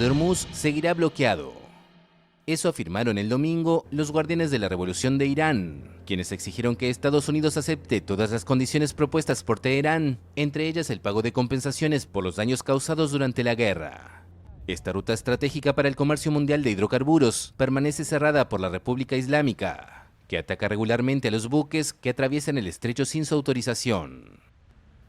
de Hormuz seguirá bloqueado. Eso afirmaron el domingo los guardianes de la revolución de Irán, quienes exigieron que Estados Unidos acepte todas las condiciones propuestas por Teherán, entre ellas el pago de compensaciones por los daños causados durante la guerra. Esta ruta estratégica para el comercio mundial de hidrocarburos permanece cerrada por la República Islámica, que ataca regularmente a los buques que atraviesan el estrecho sin su autorización.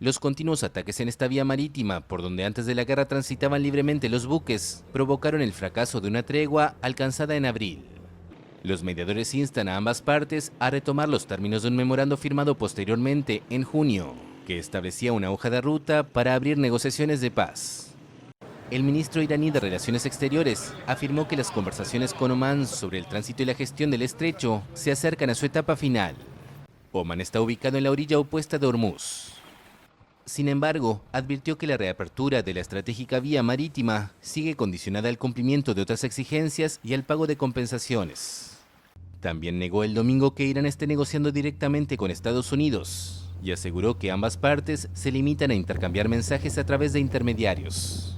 Los continuos ataques en esta vía marítima, por donde antes de la guerra transitaban libremente los buques, provocaron el fracaso de una tregua alcanzada en abril. Los mediadores instan a ambas partes a retomar los términos de un memorando firmado posteriormente en junio, que establecía una hoja de ruta para abrir negociaciones de paz. El ministro iraní de Relaciones Exteriores afirmó que las conversaciones con Omán sobre el tránsito y la gestión del estrecho se acercan a su etapa final. Omán está ubicado en la orilla opuesta de Hormuz. Sin embargo, advirtió que la reapertura de la estratégica vía marítima sigue condicionada al cumplimiento de otras exigencias y al pago de compensaciones. También negó el domingo que Irán esté negociando directamente con Estados Unidos y aseguró que ambas partes se limitan a intercambiar mensajes a través de intermediarios.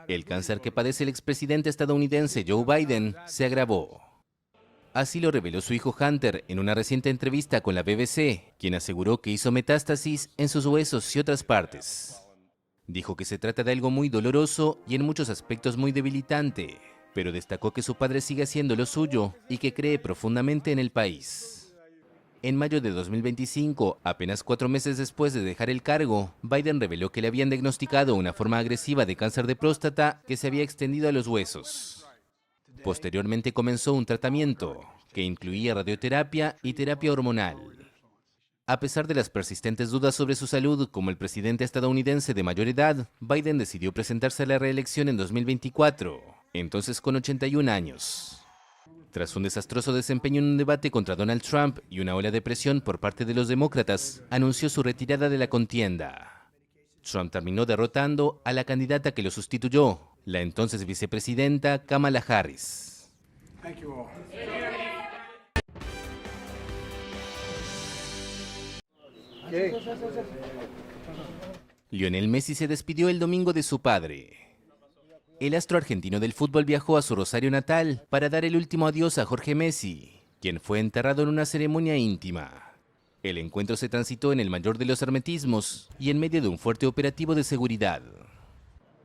El cáncer que padece el expresidente estadounidense Joe Biden se agravó. Así lo reveló su hijo Hunter en una reciente entrevista con la BBC, quien aseguró que hizo metástasis en sus huesos y otras partes. Dijo que se trata de algo muy doloroso y en muchos aspectos muy debilitante, pero destacó que su padre sigue haciendo lo suyo y que cree profundamente en el país. En mayo de 2025, apenas 4 meses después de dejar el cargo, Biden reveló que le habían diagnosticado una forma agresiva de cáncer de próstata que se había extendido a los huesos. Posteriormente comenzó un tratamiento que incluía radioterapia y terapia hormonal. A pesar de las persistentes dudas sobre su salud como el presidente estadounidense de mayor edad, Biden decidió presentarse a la reelección en 2024, entonces con 81 años. Tras un desastroso desempeño en un debate contra Donald Trump y una ola de presión por parte de los demócratas, anunció su retirada de la contienda. Trump terminó derrotando a la candidata que lo sustituyó, la entonces vicepresidenta Kamala Harris. Lionel Messi se despidió el domingo de su padre. El astro argentino del fútbol viajó a su Rosario natal para dar el último adiós a Jorge Messi, quien fue enterrado en una ceremonia íntima. El encuentro se transitó en el mayor de los hermetismos y en medio de un fuerte operativo de seguridad.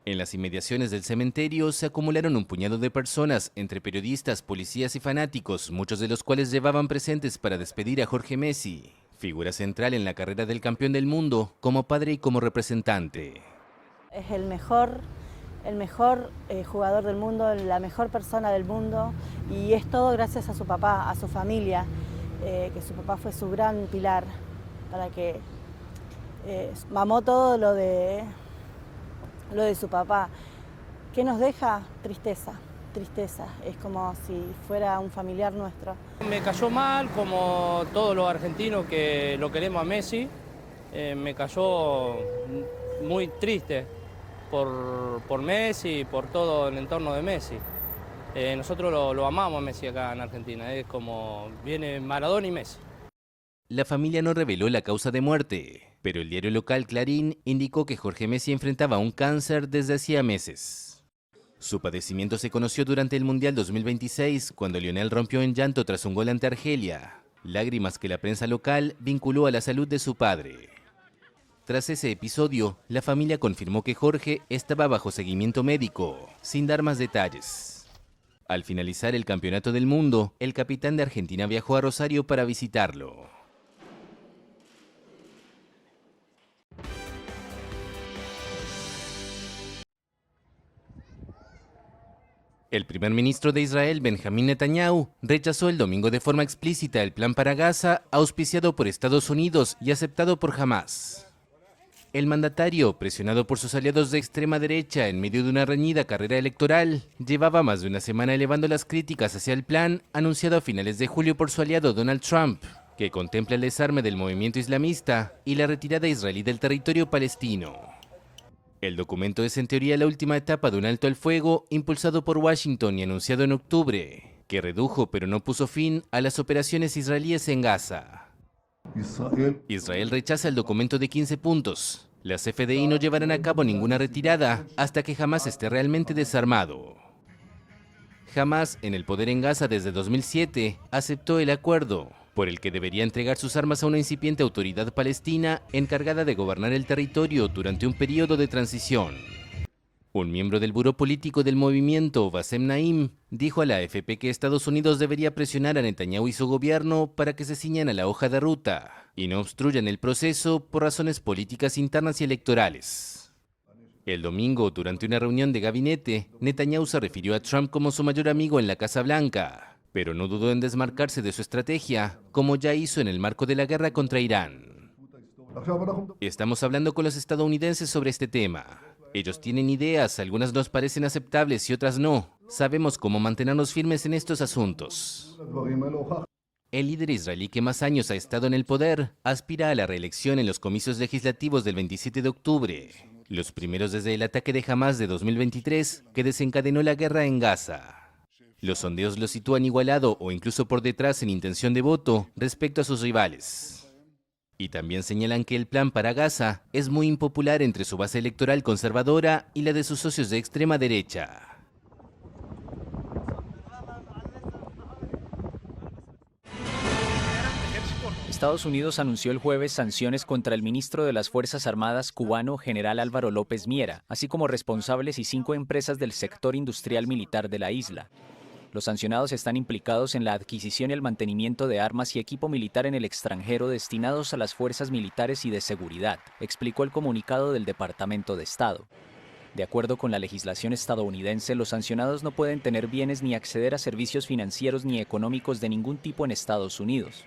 En las inmediaciones del cementerio se acumularon un puñado de personas, entre periodistas, policías y fanáticos, muchos de los cuales llevaban presentes para despedir a Jorge Messi, figura central en la carrera del campeón del mundo, como padre y como representante. Es el mejor jugador del mundo, la mejor persona del mundo, y es todo gracias a su papá, a su familia, que su papá fue su gran pilar para que mamó todo lo de su papá. ¿Qué nos deja? Tristeza, es como si fuera un familiar nuestro. Me cayó mal, como todos los argentinos que lo queremos a Messi, me cayó muy triste por Messi y por todo el entorno de Messi. Nosotros lo amamos a Messi acá en Argentina, es como viene Maradona y Messi. La familia no reveló la causa de muerte, pero el diario local Clarín indicó que Jorge Messi enfrentaba un cáncer desde hacía meses. Su padecimiento se conoció durante el Mundial 2026, cuando Lionel rompió en llanto tras un gol ante Argelia, lágrimas que la prensa local vinculó a la salud de su padre. Tras ese episodio, la familia confirmó que Jorge estaba bajo seguimiento médico, sin dar más detalles. Al finalizar el Campeonato del Mundo, el capitán de Argentina viajó a Rosario para visitarlo. El primer ministro de Israel, Benjamín Netanyahu, rechazó el domingo de forma explícita el plan para Gaza, auspiciado por Estados Unidos y aceptado por Hamás. El mandatario, presionado por sus aliados de extrema derecha en medio de una reñida carrera electoral, llevaba más de una semana elevando las críticas hacia el plan anunciado a finales de julio por su aliado Donald Trump, que contempla el desarme del movimiento islamista y la retirada israelí del territorio palestino. El documento es en teoría la última etapa de un alto al fuego impulsado por Washington y anunciado en octubre, que redujo pero no puso fin a las operaciones israelíes en Gaza. Israel rechaza el documento de 15 puntos. Las FDI no llevarán a cabo ninguna retirada hasta que Hamás esté realmente desarmado. Hamás, en el poder en Gaza desde 2007, aceptó el acuerdo, por el que debería entregar sus armas a una incipiente autoridad palestina encargada de gobernar el territorio durante un periodo de transición. Un miembro del buró político del movimiento, Bassem Naim, dijo a la AFP que Estados Unidos debería presionar a Netanyahu y su gobierno para que se ciñan a la hoja de ruta y no obstruyan el proceso por razones políticas internas y electorales. El domingo, durante una reunión de gabinete, Netanyahu se refirió a Trump como su mayor amigo en la Casa Blanca, pero no dudó en desmarcarse de su estrategia, como ya hizo en el marco de la guerra contra Irán. Estamos hablando con los estadounidenses sobre este tema. Ellos tienen ideas, algunas nos parecen aceptables y otras no. Sabemos cómo mantenernos firmes en estos asuntos. El líder israelí que más años ha estado en el poder aspira a la reelección en los comicios legislativos del 27 de octubre, los primeros desde el ataque de Hamás de 2023 que desencadenó la guerra en Gaza. Los sondeos lo sitúan igualado o incluso por detrás en intención de voto respecto a sus rivales. Y también señalan que el plan para Gaza es muy impopular entre su base electoral conservadora y la de sus socios de extrema derecha. Estados Unidos anunció el jueves sanciones contra el ministro de las Fuerzas Armadas cubano, general Álvaro López Miera, así como responsables y 5 empresas del sector industrial militar de la isla. Los sancionados están implicados en la adquisición y el mantenimiento de armas y equipo militar en el extranjero destinados a las fuerzas militares y de seguridad, explicó el comunicado del Departamento de Estado. De acuerdo con la legislación estadounidense, los sancionados no pueden tener bienes ni acceder a servicios financieros ni económicos de ningún tipo en Estados Unidos.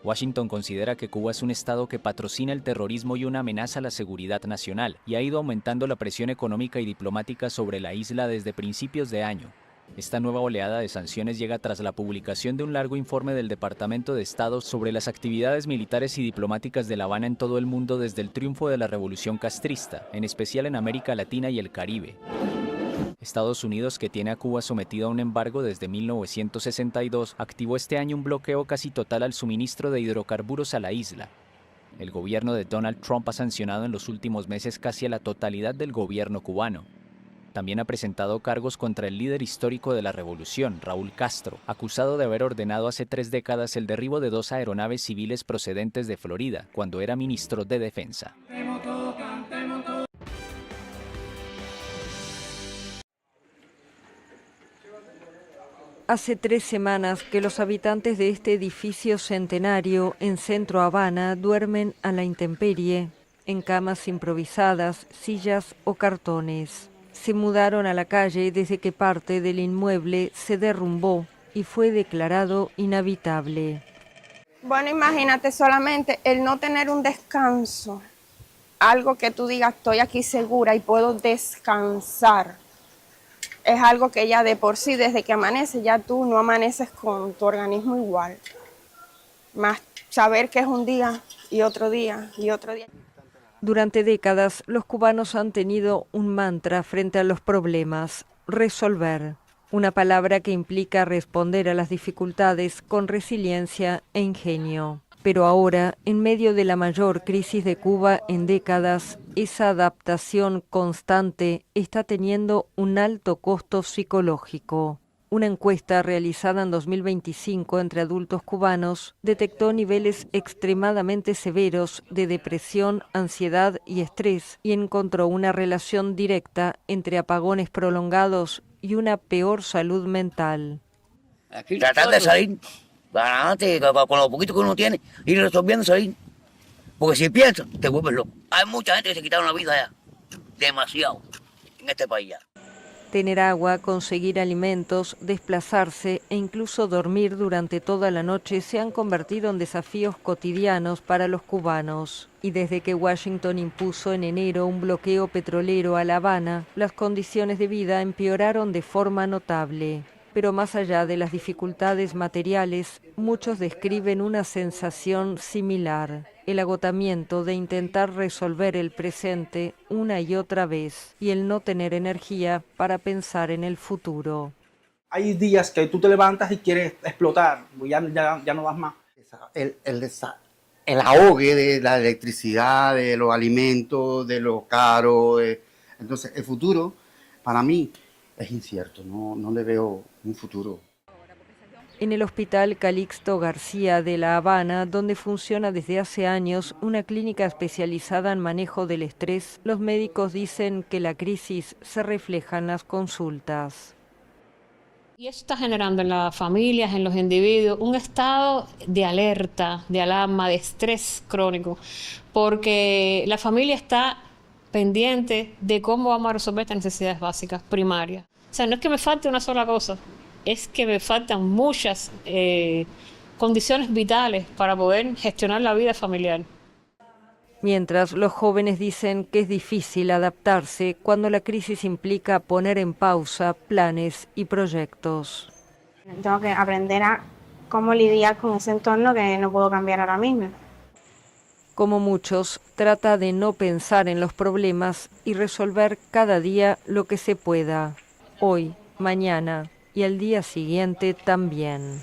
Washington considera que Cuba es un estado que patrocina el terrorismo y una amenaza a la seguridad nacional, y ha ido aumentando la presión económica y diplomática sobre la isla desde principios de año. Esta nueva oleada de sanciones llega tras la publicación de un largo informe del Departamento de Estado sobre las actividades militares y diplomáticas de La Habana en todo el mundo desde el triunfo de la Revolución Castrista, en especial en América Latina y el Caribe. Estados Unidos, que tiene a Cuba sometido a un embargo desde 1962, activó este año un bloqueo casi total al suministro de hidrocarburos a la isla. El gobierno de Donald Trump ha sancionado en los últimos meses casi a la totalidad del gobierno cubano. También ha presentado cargos contra el líder histórico de la revolución, Raúl Castro, acusado de haber ordenado hace 3 décadas el derribo de 2 aeronaves civiles procedentes de Florida, cuando era ministro de Defensa. Hace 3 semanas que los habitantes de este edificio centenario en Centro Habana duermen a la intemperie, en camas improvisadas, sillas o cartones. Se mudaron a la calle desde que parte del inmueble se derrumbó y fue declarado inhabitable. Bueno, imagínate solamente el no tener un descanso, algo que tú digas, estoy aquí segura y puedo descansar. Es algo que ya de por sí, desde que amanece, ya tú no amaneces con tu organismo igual. Más saber que es un día y otro día y otro día. Durante décadas, los cubanos han tenido un mantra frente a los problemas: resolver. Una palabra que implica responder a las dificultades con resiliencia e ingenio. Pero ahora, en medio de la mayor crisis de Cuba en décadas, esa adaptación constante está teniendo un alto costo psicológico. Una encuesta realizada en 2025 entre adultos cubanos detectó niveles extremadamente severos de depresión, ansiedad y estrés y encontró una relación directa entre apagones prolongados y una peor salud mental. Tratar de salir para adelante con lo poquito que uno tiene, ir resolviendo salir. Porque si piensas, te vuelves loco. Hay mucha gente que se quitaron la vida ya, demasiado, en este país ya. Tener agua, conseguir alimentos, desplazarse e incluso dormir durante toda la noche se han convertido en desafíos cotidianos para los cubanos. Y desde que Washington impuso en enero un bloqueo petrolero a La Habana, las condiciones de vida empeoraron de forma notable. Pero más allá de las dificultades materiales, muchos describen una sensación similar: el agotamiento de intentar resolver el presente una y otra vez y el no tener energía para pensar en el futuro. Hay días que tú te levantas y quieres explotar, ya no vas más. El ahogue de la electricidad, de los alimentos, de lo caro. Entonces, el futuro para mí es incierto, no le veo un futuro. En el Hospital Calixto García de La Habana, donde funciona desde hace años una clínica especializada en manejo del estrés, los médicos dicen que la crisis se refleja en las consultas. Y eso está generando en las familias, en los individuos, un estado de alerta, de alarma, de estrés crónico, porque la familia está pendiente de cómo vamos a resolver estas necesidades básicas, primarias. O sea, no es que me falte una sola cosa, es que me faltan muchas condiciones vitales para poder gestionar la vida familiar. Mientras los jóvenes dicen que es difícil adaptarse cuando la crisis implica poner en pausa planes y proyectos. Tengo que aprender a cómo lidiar con ese entorno que no puedo cambiar ahora mismo. Como muchos, trata de no pensar en los problemas y resolver cada día lo que se pueda, hoy, mañana y al día siguiente también.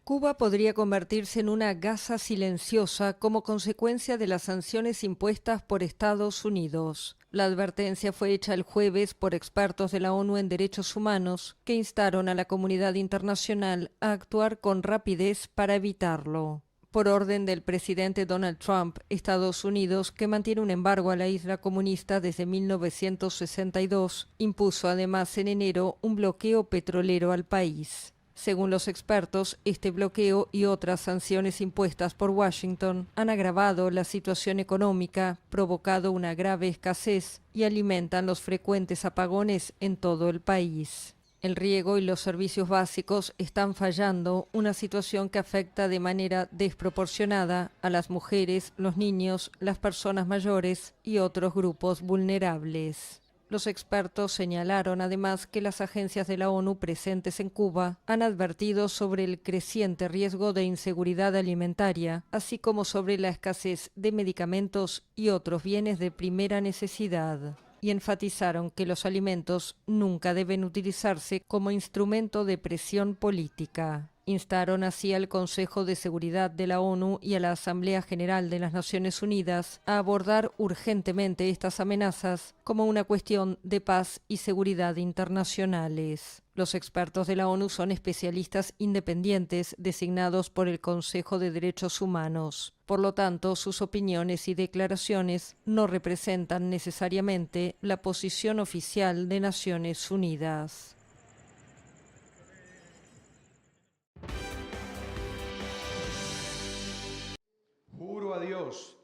Cuba podría convertirse en una Gaza silenciosa como consecuencia de las sanciones impuestas por Estados Unidos. La advertencia fue hecha el jueves por expertos de la ONU en Derechos Humanos, que instaron a la comunidad internacional a actuar con rapidez para evitarlo. Por orden del presidente Donald Trump, Estados Unidos, que mantiene un embargo a la isla comunista desde 1962, impuso además en enero un bloqueo petrolero al país. Según los expertos, este bloqueo y otras sanciones impuestas por Washington han agravado la situación económica, provocado una grave escasez y alimentan los frecuentes apagones en todo el país. El riego y los servicios básicos están fallando, una situación que afecta de manera desproporcionada a las mujeres, los niños, las personas mayores y otros grupos vulnerables. Los expertos señalaron además que las agencias de la ONU presentes en Cuba han advertido sobre el creciente riesgo de inseguridad alimentaria, así como sobre la escasez de medicamentos y otros bienes de primera necesidad, y enfatizaron que los alimentos nunca deben utilizarse como instrumento de presión política. Instaron así al Consejo de Seguridad de la ONU y a la Asamblea General de las Naciones Unidas a abordar urgentemente estas amenazas como una cuestión de paz y seguridad internacionales. Los expertos de la ONU son especialistas independientes designados por el Consejo de Derechos Humanos. Por lo tanto, sus opiniones y declaraciones no representan necesariamente la posición oficial de Naciones Unidas. Juro a Dios.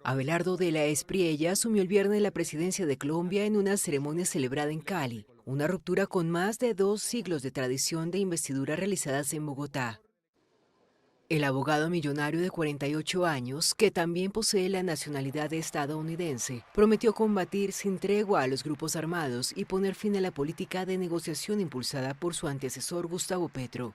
Abelardo de la Espriella asumió el viernes la presidencia de Colombia en una ceremonia celebrada en Cali, una ruptura con más de 2 siglos de tradición de investidura realizadas en Bogotá. El abogado millonario de 48 años, que también posee la nacionalidad estadounidense, prometió combatir sin tregua a los grupos armados y poner fin a la política de negociación impulsada por su antecesor Gustavo Petro.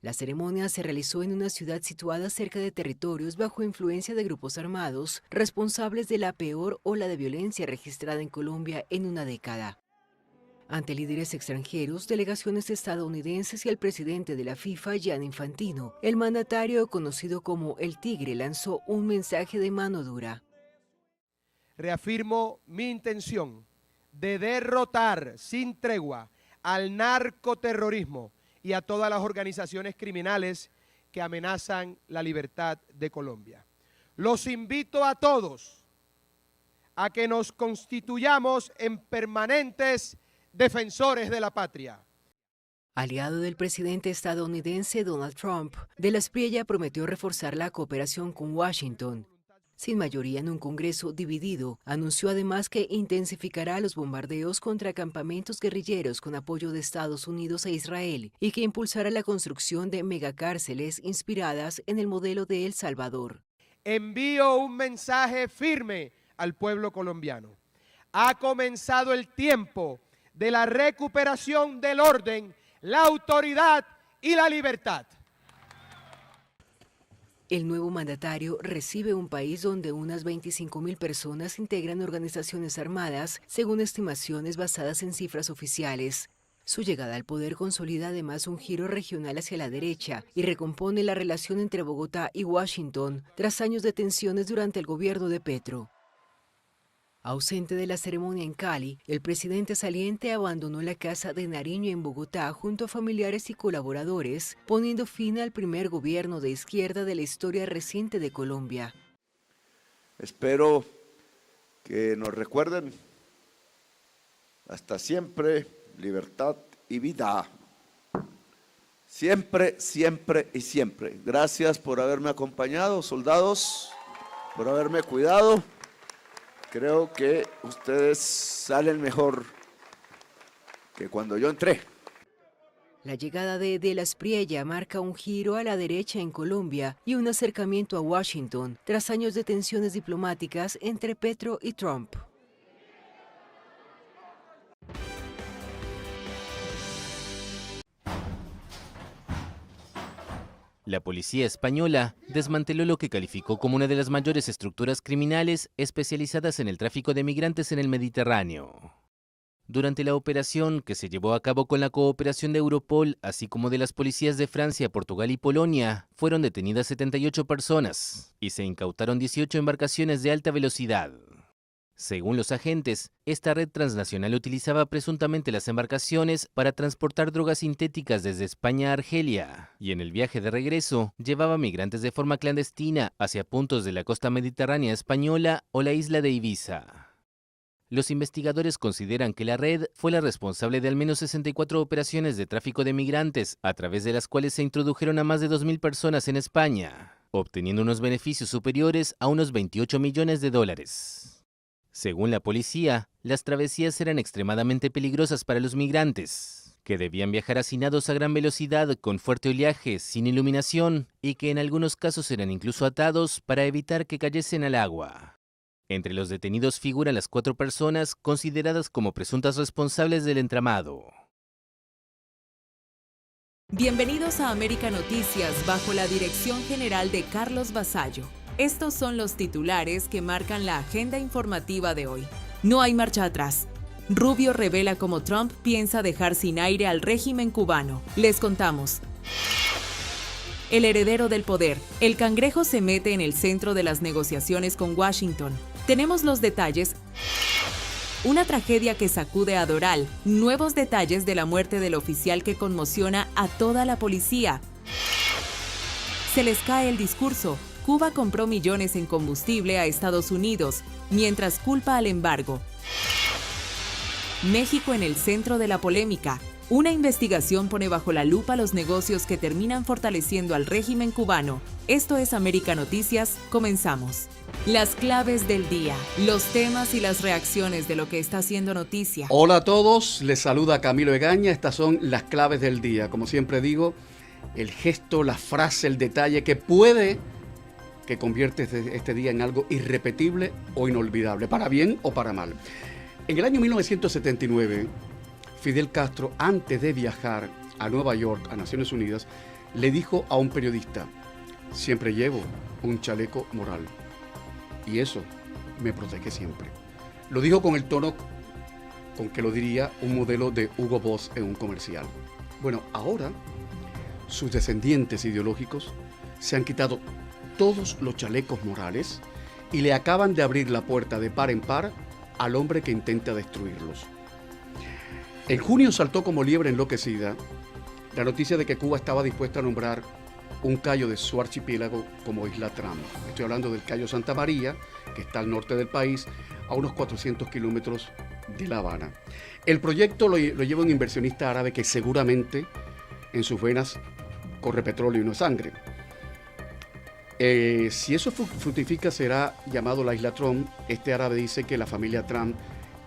La ceremonia se realizó en una ciudad situada cerca de territorios bajo influencia de grupos armados, responsables de la peor ola de violencia registrada en Colombia en una década. Ante líderes extranjeros, delegaciones estadounidenses y el presidente de la FIFA, Gianni Infantino, el mandatario conocido como El Tigre lanzó un mensaje de mano dura. Reafirmo mi intención de derrotar sin tregua al narcoterrorismo y a todas las organizaciones criminales que amenazan la libertad de Colombia. Los invito a todos a que nos constituyamos en permanentes defensores de la patria. Aliado del presidente estadounidense Donald Trump, de la Espriella prometió reforzar la cooperación con Washington. Sin mayoría en un Congreso dividido, anunció además que intensificará los bombardeos contra campamentos guerrilleros con apoyo de Estados Unidos e Israel y que impulsará la construcción de megacárceles inspiradas en el modelo de El Salvador. Envío un mensaje firme al pueblo colombiano. Ha comenzado el tiempo de la recuperación del orden, la autoridad y la libertad. El nuevo mandatario recibe un país donde unas 25.000 personas integran organizaciones armadas, según estimaciones basadas en cifras oficiales. Su llegada al poder consolida además un giro regional hacia la derecha y recompone la relación entre Bogotá y Washington tras años de tensiones durante el gobierno de Petro. Ausente de la ceremonia en Cali, el presidente saliente abandonó la casa de Nariño en Bogotá junto a familiares y colaboradores, poniendo fin al primer gobierno de izquierda de la historia reciente de Colombia. Espero que nos recuerden hasta siempre. Libertad y vida. Siempre, siempre y siempre. Gracias por haberme acompañado, soldados, por haberme cuidado. Creo que ustedes salen mejor que cuando yo entré. La llegada de la Espriella marca un giro a la derecha en Colombia y un acercamiento a Washington tras años de tensiones diplomáticas entre Petro y Trump. La policía española desmanteló lo que calificó como una de las mayores estructuras criminales especializadas en el tráfico de migrantes en el Mediterráneo. Durante la operación, que se llevó a cabo con la cooperación de Europol, así como de las policías de Francia, Portugal y Polonia, fueron detenidas 78 personas y se incautaron 18 embarcaciones de alta velocidad. Según los agentes, esta red transnacional utilizaba presuntamente las embarcaciones para transportar drogas sintéticas desde España a Argelia, y en el viaje de regreso llevaba migrantes de forma clandestina hacia puntos de la costa mediterránea española o la isla de Ibiza. Los investigadores consideran que la red fue la responsable de al menos 64 operaciones de tráfico de migrantes, a través de las cuales se introdujeron a más de 2.000 personas en España, obteniendo unos beneficios superiores a unos 28 millones de dólares. Según la policía, las travesías eran extremadamente peligrosas para los migrantes, que debían viajar hacinados a gran velocidad con fuerte oleaje, sin iluminación, y que en algunos casos eran incluso atados para evitar que cayesen al agua. Entre los detenidos figuran las 4 personas consideradas como presuntas responsables del entramado. Bienvenidos a América Noticias bajo la dirección general de Carlos Vasallo. Estos son los titulares que marcan la agenda informativa de hoy. No hay marcha atrás. Rubio revela cómo Trump piensa dejar sin aire al régimen cubano. Les contamos. El heredero del poder. El cangrejo se mete en el centro de las negociaciones con Washington. Tenemos los detalles. Una tragedia que sacude a Doral. Nuevos detalles de la muerte del oficial que conmociona a toda la policía. Se les cae el discurso. Cuba compró millones en combustible a Estados Unidos, mientras culpa al embargo. México en el centro de la polémica. Una investigación pone bajo la lupa los negocios que terminan fortaleciendo al régimen cubano. Esto es América Noticias, comenzamos. Las claves del día, los temas y las reacciones de lo que está haciendo noticia. Hola a todos, les saluda Camilo Egaña, estas son las claves del día. Como siempre digo, el gesto, la frase, el detalle que puede que convierte este día en algo irrepetible o inolvidable, para bien o para mal. En el año 1979, Fidel Castro, antes de viajar a Nueva York, a Naciones Unidas, le dijo a un periodista: siempre llevo un chaleco moral y eso me protege siempre. Lo dijo con el tono con que lo diría un modelo de Hugo Boss en un comercial. Bueno, ahora sus descendientes ideológicos se han quitado todos los chalecos morales y le acaban de abrir la puerta de par en par al hombre que intenta destruirlos. En junio saltó como liebre enloquecida la noticia de que Cuba estaba dispuesta a nombrar un cayo de su archipiélago como Isla Trump. Estoy hablando del Cayo Santa María, que está al norte del país, a unos 400 kilómetros de La Habana. El proyecto lo lleva un inversionista árabe que seguramente en sus venas corre petróleo y no sangre. Si eso fructifica, será llamado la Isla Trump. Este árabe dice que la familia Trump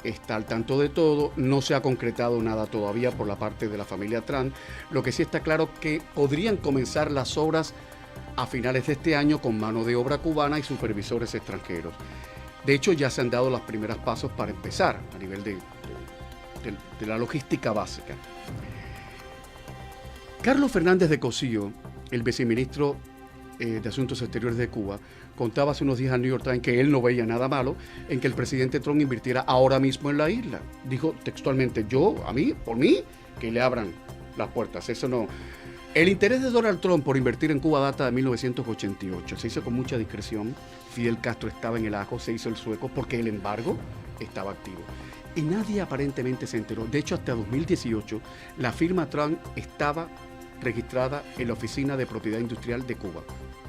está al tanto de todo. No se ha concretado nada todavía por la parte de la familia Trump. Lo que sí está claro que podrían comenzar las obras a finales de este año con mano de obra cubana y supervisores extranjeros. De hecho, ya se han dado los primeros pasos para empezar a nivel de la logística básica. Carlos Fernández de Cosío, el viceministro de Asuntos Exteriores de Cuba, contaba hace unos días al New York Times que él no veía nada malo en que el presidente Trump invirtiera ahora mismo en la isla. Dijo textualmente, por mí, que le abran las puertas. Eso no. El interés de Donald Trump por invertir en Cuba data de 1988. Se hizo con mucha discreción. Fidel Castro estaba en el ajo, se hizo el sueco porque el embargo estaba activo. Y nadie aparentemente se enteró. De hecho, hasta 2018, la firma Trump estaba registrada en la Oficina de Propiedad Industrial de Cuba.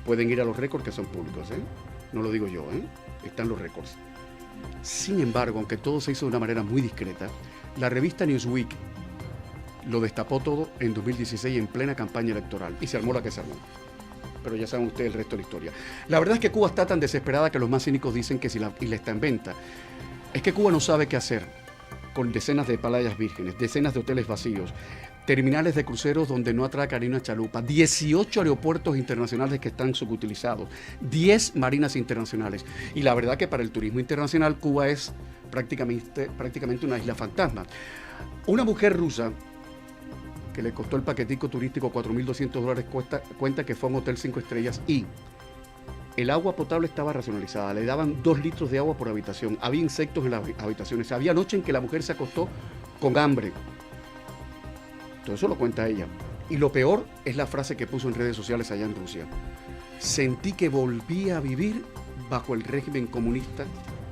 Pueden ir a los récords que son públicos, no lo digo yo, están los récords. Sin embargo, aunque todo se hizo de una manera muy discreta, la revista Newsweek lo destapó todo en 2016 en plena campaña electoral y se armó la que se armó. Pero ya saben ustedes el resto de la historia. La verdad es que Cuba está tan desesperada que los más cínicos dicen que si la isla está en venta. Es que Cuba no sabe qué hacer con decenas de playas vírgenes, decenas de hoteles vacíos, terminales de cruceros donde no atraca ni una chalupa, 18 aeropuertos internacionales que están subutilizados, 10 marinas internacionales. Y la verdad que para el turismo internacional Cuba es prácticamente una isla fantasma. Una mujer rusa que le costó el paquetico turístico $4.200 cuenta que fue a un hotel 5 estrellas y el agua potable estaba racionalizada, le daban 2 litros de agua por habitación, había insectos en las habitaciones, había noches en que la mujer se acostó con hambre. Todo eso lo cuenta ella. Y lo peor es la frase que puso en redes sociales allá en Rusia. Sentí que volvía a vivir bajo el régimen comunista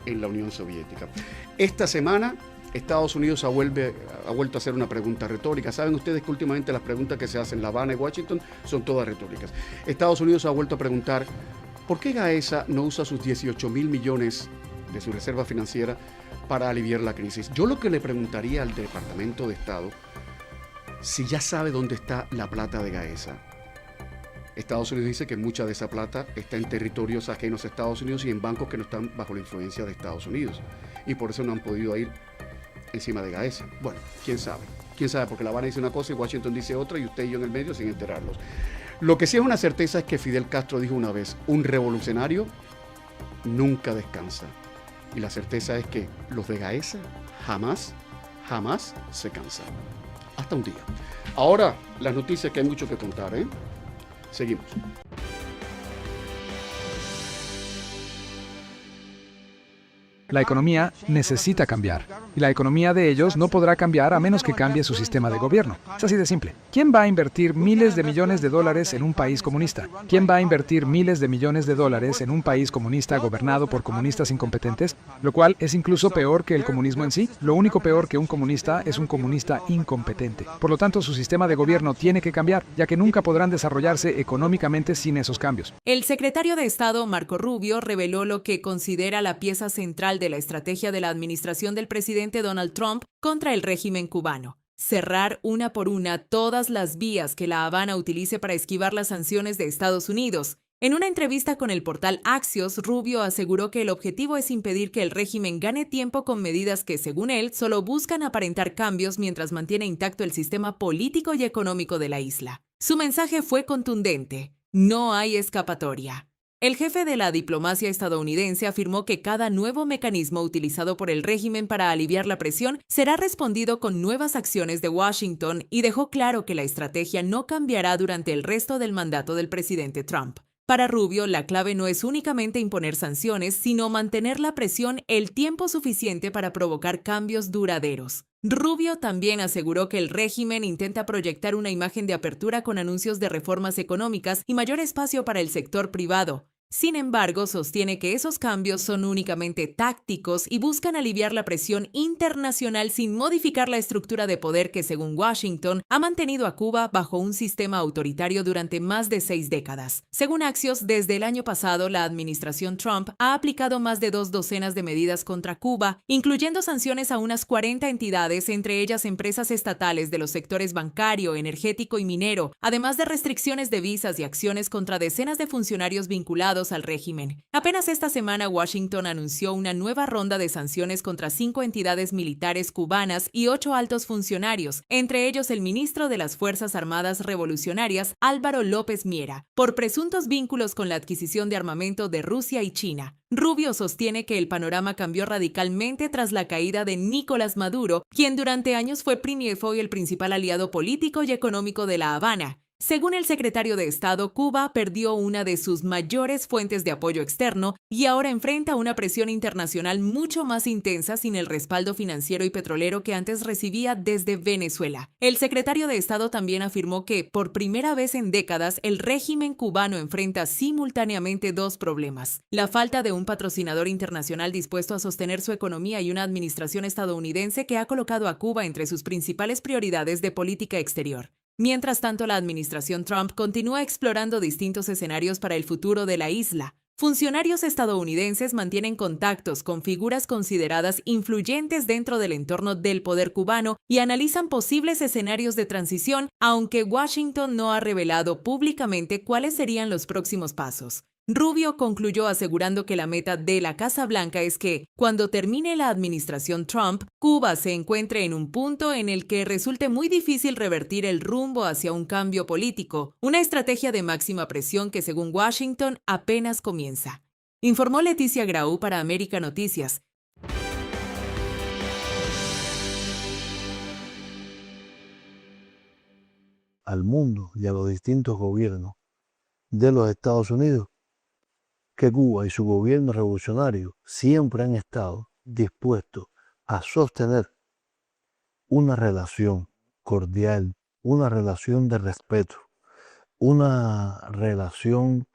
en la Unión Soviética. Esta semana Estados Unidos ha vuelto a hacer una pregunta retórica. Saben ustedes que últimamente las preguntas que se hacen en La Habana y Washington son todas retóricas. Estados Unidos ha vuelto a preguntar ¿por qué Gaesa no usa sus 18.000 millones de su reserva financiera para aliviar la crisis? Yo lo que le preguntaría al Departamento de Estado, si ya sabe dónde está la plata de Gaesa. Estados Unidos dice que mucha de esa plata está en territorios ajenos a Estados Unidos y en bancos que no están bajo la influencia de Estados Unidos. Y por eso no han podido ir encima de Gaesa. Bueno, quién sabe. Quién sabe, porque La Habana dice una cosa y Washington dice otra y usted y yo en el medio sin enterarlos. Lo que sí es una certeza es que Fidel Castro dijo una vez, un revolucionario nunca descansa. Y la certeza es que los de Gaesa jamás se cansan. Hasta un día. Ahora, las noticias que hay mucho que contar, Seguimos. La economía necesita cambiar, y la economía de ellos no podrá cambiar a menos que cambie su sistema de gobierno. Es así de simple. ¿Quién va a invertir miles de millones de dólares en un país comunista? ¿Quién va a invertir miles de millones de dólares en un país comunista gobernado por comunistas incompetentes? Lo cual es incluso peor que el comunismo en sí. Lo único peor que un comunista es un comunista incompetente. Por lo tanto, su sistema de gobierno tiene que cambiar, ya que nunca podrán desarrollarse económicamente sin esos cambios. El secretario de Estado, Marco Rubio, reveló lo que considera la pieza central de la estrategia de la administración del presidente Donald Trump contra el régimen cubano: cerrar una por una todas las vías que La Habana utilice para esquivar las sanciones de Estados Unidos. En una entrevista con el portal Axios, Rubio aseguró que el objetivo es impedir que el régimen gane tiempo con medidas que, según él, solo buscan aparentar cambios mientras mantiene intacto el sistema político y económico de la isla. Su mensaje fue contundente: no hay escapatoria. El jefe de la diplomacia estadounidense afirmó que cada nuevo mecanismo utilizado por el régimen para aliviar la presión será respondido con nuevas acciones de Washington y dejó claro que la estrategia no cambiará durante el resto del mandato del presidente Trump. Para Rubio, la clave no es únicamente imponer sanciones, sino mantener la presión el tiempo suficiente para provocar cambios duraderos. Rubio también aseguró que el régimen intenta proyectar una imagen de apertura con anuncios de reformas económicas y mayor espacio para el sector privado. Sin embargo, sostiene que esos cambios son únicamente tácticos y buscan aliviar la presión internacional sin modificar la estructura de poder que, según Washington, ha mantenido a Cuba bajo un sistema autoritario durante más de 6 décadas. Según Axios, desde el año pasado, la administración Trump ha aplicado más de 2 docenas de medidas contra Cuba, incluyendo sanciones a unas 40 entidades, entre ellas empresas estatales de los sectores bancario, energético y minero, además de restricciones de visas y acciones contra decenas de funcionarios vinculados al régimen. Apenas esta semana, Washington anunció una nueva ronda de sanciones contra 5 entidades militares cubanas y 8 altos funcionarios, entre ellos el ministro de las Fuerzas Armadas Revolucionarias, Álvaro López Miera, por presuntos vínculos con la adquisición de armamento de Rusia y China. Rubio sostiene que el panorama cambió radicalmente tras la caída de Nicolás Maduro, quien durante años fue y el principal aliado político y económico de La Habana. Según el secretario de Estado, Cuba perdió una de sus mayores fuentes de apoyo externo y ahora enfrenta una presión internacional mucho más intensa sin el respaldo financiero y petrolero que antes recibía desde Venezuela. El secretario de Estado también afirmó que, por primera vez en décadas, el régimen cubano enfrenta simultáneamente dos problemas: la falta de un patrocinador internacional dispuesto a sostener su economía y una administración estadounidense que ha colocado a Cuba entre sus principales prioridades de política exterior. Mientras tanto, la administración Trump continúa explorando distintos escenarios para el futuro de la isla. Funcionarios estadounidenses mantienen contactos con figuras consideradas influyentes dentro del entorno del poder cubano y analizan posibles escenarios de transición, aunque Washington no ha revelado públicamente cuáles serían los próximos pasos. Rubio concluyó asegurando que la meta de la Casa Blanca es que, cuando termine la administración Trump, Cuba se encuentre en un punto en el que resulte muy difícil revertir el rumbo hacia un cambio político, una estrategia de máxima presión que, según Washington, apenas comienza. Informó Leticia Grau para América Noticias. Al mundo y a los distintos gobiernos de los Estados Unidos que Cuba y su gobierno revolucionario siempre han estado dispuestos a sostener una relación cordial, una relación de respeto, una relación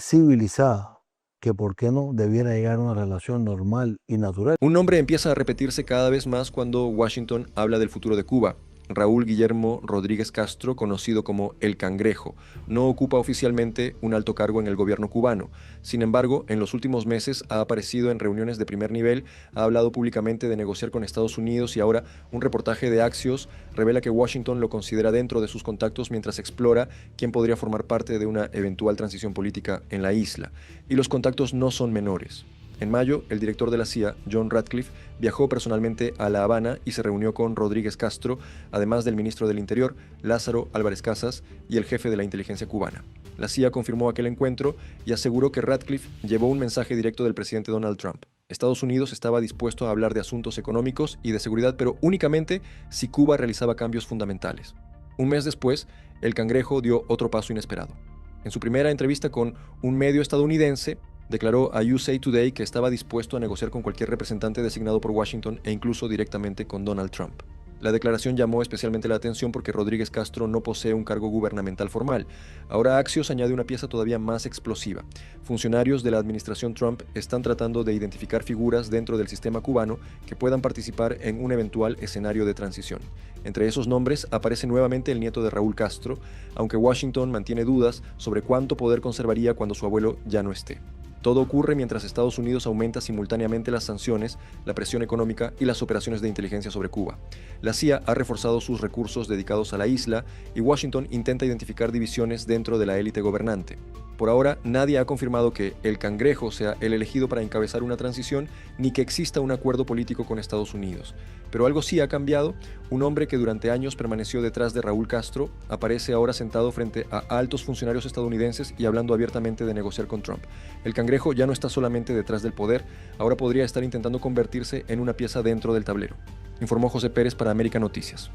civilizada, que por qué no debiera llegar a una relación normal y natural. Un nombre empieza a repetirse cada vez más cuando Washington habla del futuro de Cuba. Raúl Guillermo Rodríguez Castro, conocido como El Cangrejo, no ocupa oficialmente un alto cargo en el gobierno cubano. Sin embargo, en los últimos meses ha aparecido en reuniones de primer nivel, ha hablado públicamente de negociar con Estados Unidos y ahora un reportaje de Axios revela que Washington lo considera dentro de sus contactos mientras explora quién podría formar parte de una eventual transición política en la isla. Y los contactos no son menores. En mayo, el director de la CIA, John Ratcliffe, viajó personalmente a La Habana y se reunió con Rodríguez Castro, además del ministro del Interior, Lázaro Álvarez Casas, y el jefe de la inteligencia cubana. La CIA confirmó aquel encuentro y aseguró que Ratcliffe llevó un mensaje directo del presidente Donald Trump. Estados Unidos estaba dispuesto a hablar de asuntos económicos y de seguridad, pero únicamente si Cuba realizaba cambios fundamentales. Un mes después, el Cangrejo dio otro paso inesperado. En su primera entrevista con un medio estadounidense, declaró a USA Today que estaba dispuesto a negociar con cualquier representante designado por Washington e incluso directamente con Donald Trump. La declaración llamó especialmente la atención porque Rodríguez Castro no posee un cargo gubernamental formal. Ahora Axios añade una pieza todavía más explosiva. Funcionarios de la administración Trump están tratando de identificar figuras dentro del sistema cubano que puedan participar en un eventual escenario de transición. Entre esos nombres aparece nuevamente el nieto de Raúl Castro, aunque Washington mantiene dudas sobre cuánto poder conservaría cuando su abuelo ya no esté. Todo ocurre mientras Estados Unidos aumenta simultáneamente las sanciones, la presión económica y las operaciones de inteligencia sobre Cuba. La CIA ha reforzado sus recursos dedicados a la isla y Washington intenta identificar divisiones dentro de la élite gobernante. Por ahora, nadie ha confirmado que El Cangrejo sea el elegido para encabezar una transición ni que exista un acuerdo político con Estados Unidos. Pero algo sí ha cambiado. Un hombre que durante años permaneció detrás de Raúl Castro aparece ahora sentado frente a altos funcionarios estadounidenses y hablando abiertamente de negociar con Trump. El Cangrejo ya no está solamente detrás del poder, ahora podría estar intentando convertirse en una pieza dentro del tablero. Informó José Pérez para América Noticias.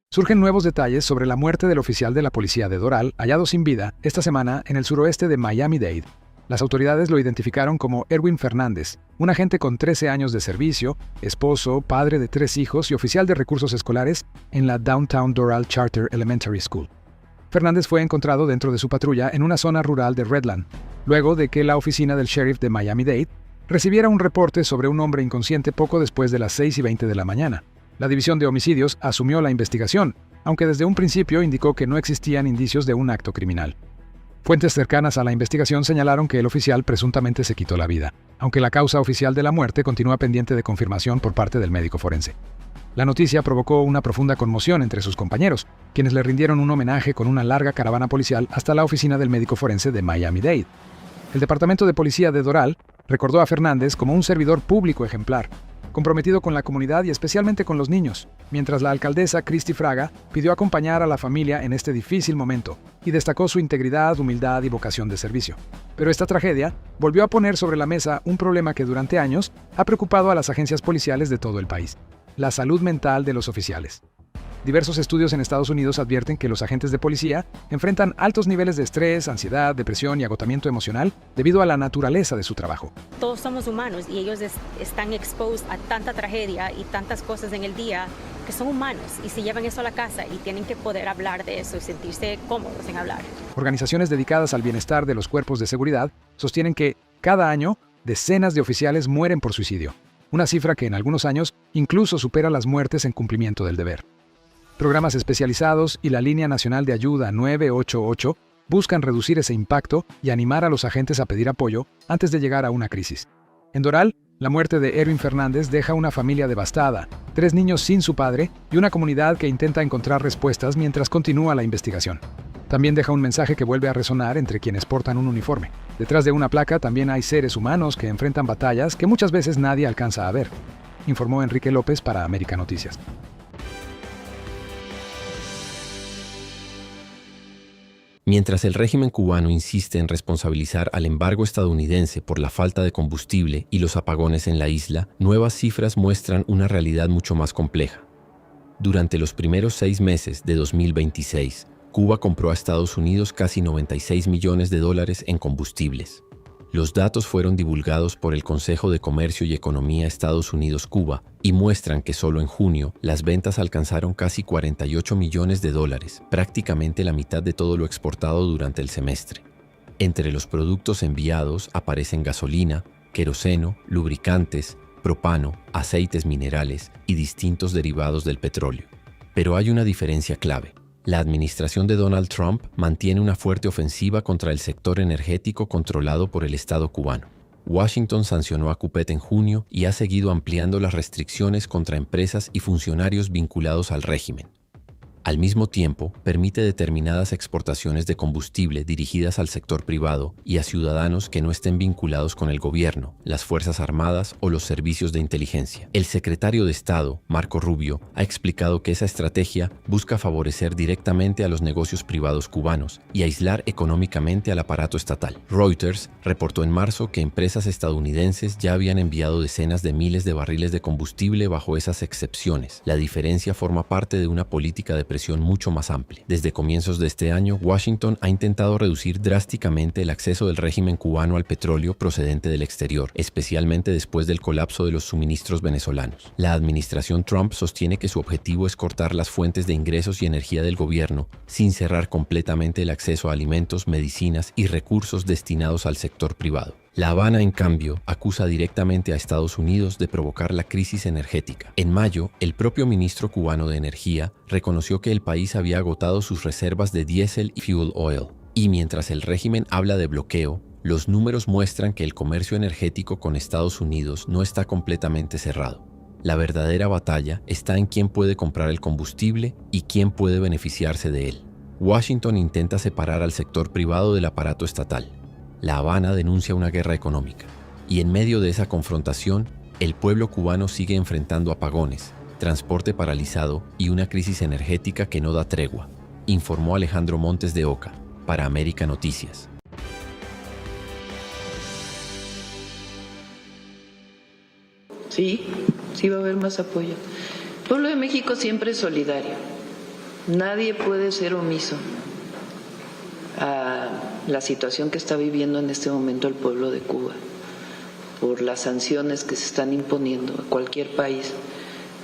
Surgen nuevos detalles sobre la muerte del oficial de la policía de Doral, hallado sin vida esta semana en el suroeste de Miami-Dade. Las autoridades lo identificaron como Erwin Fernández, un agente con 13 años de servicio, esposo, padre de 3 hijos y oficial de recursos escolares en la Downtown Doral Charter Elementary School. Fernández fue encontrado dentro de su patrulla en una zona rural de Redland, luego de que la oficina del sheriff de Miami-Dade recibiera un reporte sobre un hombre inconsciente poco después de las 6:20 de la mañana. La División de Homicidios asumió la investigación, aunque desde un principio indicó que no existían indicios de un acto criminal. Fuentes cercanas a la investigación señalaron que el oficial presuntamente se quitó la vida, aunque la causa oficial de la muerte continúa pendiente de confirmación por parte del médico forense. La noticia provocó una profunda conmoción entre sus compañeros, quienes le rindieron un homenaje con una larga caravana policial hasta la oficina del médico forense de Miami-Dade. El Departamento de Policía de Doral recordó a Fernández como un servidor público ejemplar. comprometido con la comunidad y especialmente con los niños, mientras la alcaldesa Cristi Fraga pidió acompañar a la familia en este difícil momento y destacó su integridad, humildad y vocación de servicio. Pero esta tragedia volvió a poner sobre la mesa un problema que durante años ha preocupado a las agencias policiales de todo el país: la salud mental de los oficiales. Diversos estudios en Estados Unidos advierten que los agentes de policía enfrentan altos niveles de estrés, ansiedad, depresión y agotamiento emocional debido a la naturaleza de su trabajo. Todos somos humanos y ellos están expuestos a tanta tragedia y tantas cosas en el día que son humanos y se llevan eso a la casa y tienen que poder hablar de eso y sentirse cómodos en hablar. Organizaciones dedicadas al bienestar de los cuerpos de seguridad sostienen que, cada año, decenas de oficiales mueren por suicidio, una cifra que en algunos años incluso supera las muertes en cumplimiento del deber. Programas especializados y la Línea Nacional de Ayuda 988 buscan reducir ese impacto y animar a los agentes a pedir apoyo antes de llegar a una crisis. En Doral, la muerte de Erwin Fernández deja una familia devastada, 3 niños sin su padre y una comunidad que intenta encontrar respuestas mientras continúa la investigación. También deja un mensaje que vuelve a resonar entre quienes portan un uniforme. Detrás de una placa también hay seres humanos que enfrentan batallas que muchas veces nadie alcanza a ver, informó Enrique López para América Noticias. Mientras el régimen cubano insiste en responsabilizar al embargo estadounidense por la falta de combustible y los apagones en la isla, nuevas cifras muestran una realidad mucho más compleja. Durante los primeros 6 meses de 2026, Cuba compró a Estados Unidos casi $96 millones en combustibles. Los datos fueron divulgados por el Consejo de Comercio y Economía Estados Unidos-Cuba y muestran que solo en junio las ventas alcanzaron casi $48 millones, prácticamente la mitad de todo lo exportado durante el semestre. Entre los productos enviados aparecen gasolina, queroseno, lubricantes, propano, aceites minerales y distintos derivados del petróleo. Pero hay una diferencia clave. La administración de Donald Trump mantiene una fuerte ofensiva contra el sector energético controlado por el Estado cubano. Washington sancionó a CUPET en junio y ha seguido ampliando las restricciones contra empresas y funcionarios vinculados al régimen. Al mismo tiempo, permite determinadas exportaciones de combustible dirigidas al sector privado y a ciudadanos que no estén vinculados con el gobierno, las Fuerzas Armadas o los servicios de inteligencia. El secretario de Estado, Marco Rubio, ha explicado que esa estrategia busca favorecer directamente a los negocios privados cubanos y aislar económicamente al aparato estatal. Reuters reportó en marzo que empresas estadounidenses ya habían enviado decenas de miles de barriles de combustible bajo esas excepciones. La diferencia forma parte de una política de presión mucho más amplia. Desde comienzos de este año, Washington ha intentado reducir drásticamente el acceso del régimen cubano al petróleo procedente del exterior, especialmente después del colapso de los suministros venezolanos. La administración Trump sostiene que su objetivo es cortar las fuentes de ingresos y energía del gobierno, sin cerrar completamente el acceso a alimentos, medicinas y recursos destinados al sector privado. La Habana, en cambio, acusa directamente a Estados Unidos de provocar la crisis energética. En mayo, el propio ministro cubano de Energía reconoció que el país había agotado sus reservas de diésel y fuel oil. Y mientras el régimen habla de bloqueo, los números muestran que el comercio energético con Estados Unidos no está completamente cerrado. La verdadera batalla está en quién puede comprar el combustible y quién puede beneficiarse de él. Washington intenta separar al sector privado del aparato estatal. La Habana denuncia una guerra económica. Y en medio de esa confrontación, el pueblo cubano sigue enfrentando apagones, transporte paralizado y una crisis energética que no da tregua, informó Alejandro Montes de Oca, para América Noticias. Sí va a haber más apoyo. El pueblo de México siempre es solidario. Nadie puede ser omiso a la situación que está viviendo en este momento el pueblo de Cuba por las sanciones que se están imponiendo a cualquier país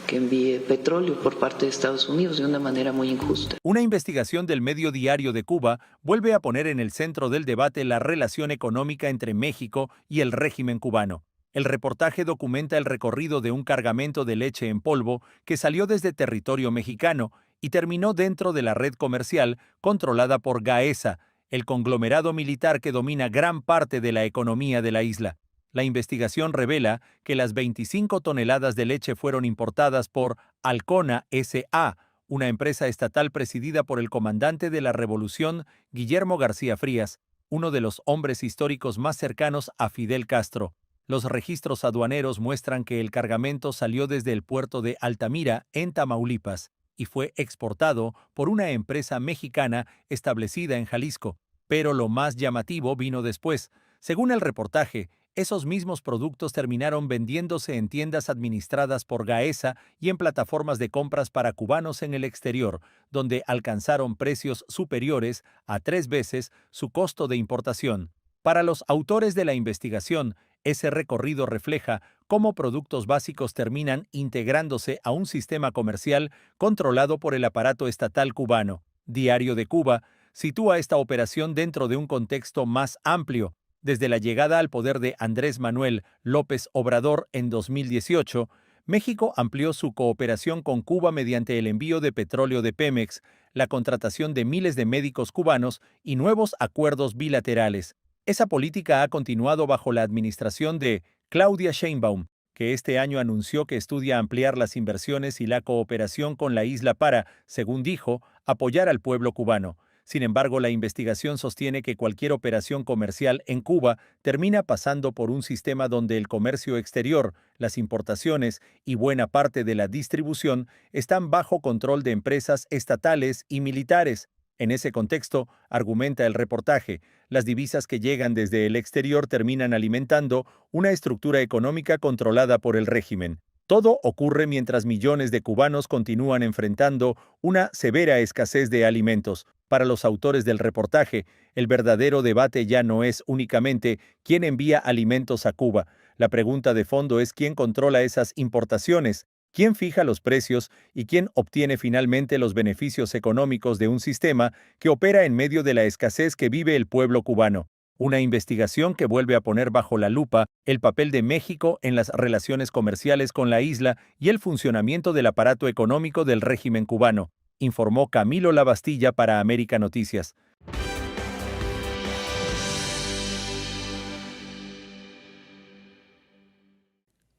que envíe petróleo por parte de Estados Unidos de una manera muy injusta. Una investigación del medio Diario de Cuba vuelve a poner en el centro del debate la relación económica entre México y el régimen cubano. El reportaje documenta el recorrido de un cargamento de leche en polvo que salió desde territorio mexicano y terminó dentro de la red comercial controlada por Gaesa, el conglomerado militar que domina gran parte de la economía de la isla. La investigación revela que las 25 toneladas de leche fueron importadas por Alcona S.A., una empresa estatal presidida por el comandante de la Revolución, Guillermo García Frías, uno de los hombres históricos más cercanos a Fidel Castro. Los registros aduaneros muestran que el cargamento salió desde el puerto de Altamira, en Tamaulipas, y fue exportado por una empresa mexicana establecida en Jalisco. Pero lo más llamativo vino después. Según el reportaje, esos mismos productos terminaron vendiéndose en tiendas administradas por Gaesa y en plataformas de compras para cubanos en el exterior, donde alcanzaron precios superiores a 3 veces su costo de importación. Para los autores de la investigación, ese recorrido refleja cómo productos básicos terminan integrándose a un sistema comercial controlado por el aparato estatal cubano. Diario de Cuba sitúa esta operación dentro de un contexto más amplio. Desde la llegada al poder de Andrés Manuel López Obrador en 2018, México amplió su cooperación con Cuba mediante el envío de petróleo de Pemex, la contratación de miles de médicos cubanos y nuevos acuerdos bilaterales. Esa política ha continuado bajo la administración de Claudia Sheinbaum, que este año anunció que estudia ampliar las inversiones y la cooperación con la isla para, según dijo, apoyar al pueblo cubano. Sin embargo, la investigación sostiene que cualquier operación comercial en Cuba termina pasando por un sistema donde el comercio exterior, las importaciones y buena parte de la distribución están bajo control de empresas estatales y militares. En ese contexto, argumenta el reportaje, las divisas que llegan desde el exterior terminan alimentando una estructura económica controlada por el régimen. Todo ocurre mientras millones de cubanos continúan enfrentando una severa escasez de alimentos. Para los autores del reportaje, el verdadero debate ya no es únicamente quién envía alimentos a Cuba. La pregunta de fondo es quién controla esas importaciones, quién fija los precios y quién obtiene finalmente los beneficios económicos de un sistema que opera en medio de la escasez que vive el pueblo cubano. Una investigación que vuelve a poner bajo la lupa el papel de México en las relaciones comerciales con la isla y el funcionamiento del aparato económico del régimen cubano, informó Camilo Lavastilla para América Noticias.